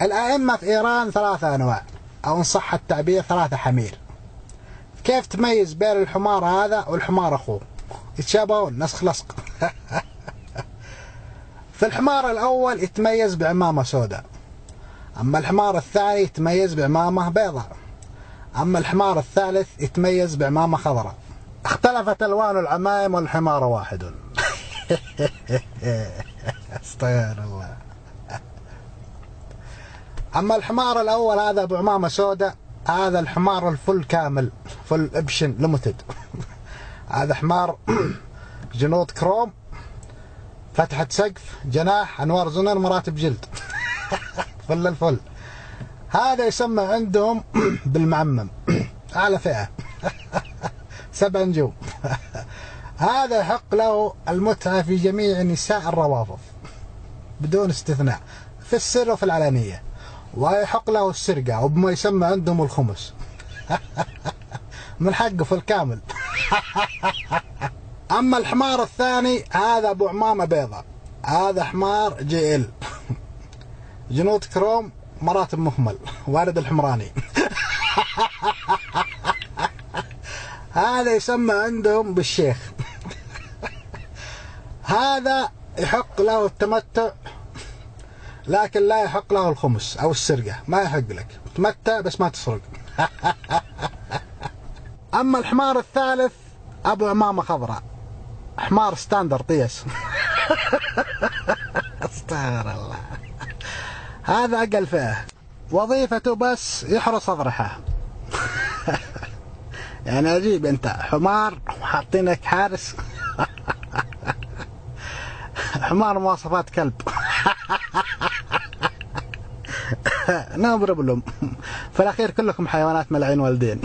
الأئمة في إيران 3 أنواع، أو إن صح التعبير 3 حمير. كيف تميز بين الحمار هذا والحمار أخوه؟ يتشابهون نسخ لصق. في الحمار الأول يتميز بعمامة سوداء، أما الحمار الثاني يتميز بعمامة بيضاء، أما الحمار الثالث يتميز بعمامة خضراء. اختلفت ألوان العمائم والحمار واحد. استغفر الله. أما الحمار الأول هذا بعمامة سوداء، هذا الحمار الفل كامل، فل ابشن ليمتد. هذا حمار جنود كروم، فتحة سقف، جناح، أنوار زنر، مراتب جلد. فل الفل. هذا يسمى عندهم بالمعمم، أعلى فئة. 7 نجوم. هذا يحق له المتعة في جميع نساء الروافض بدون استثناء، في السر وفي العلانية، ويحق له السرقة وبما يسمى عندهم الخمس. من حقه في الكامل. أما الحمار الثاني هذا أبو عمامة بيضاء، هذا حمار جي ال، جنود كروم، مراتب مهمل، وارد الحمراني. هذا يسمى عندهم بالشيخ. هذا يحق له التمتع لكن لا يحق له الخمس أو السرقة، ما يحق لك تمتع بس ما تسرق. أما الحمار الثالث أبو عمامة خضراء، حمار ستاندر طيس. استغفر الله. هذا أقل فئة، وظيفته بس يحرس أضرحة. يعني عجيب، أنت حمار وحاطينك حارس. حمار مواصفات كلب. نضرب لهم في الأخير كلكم حيوانات ملعين والدين.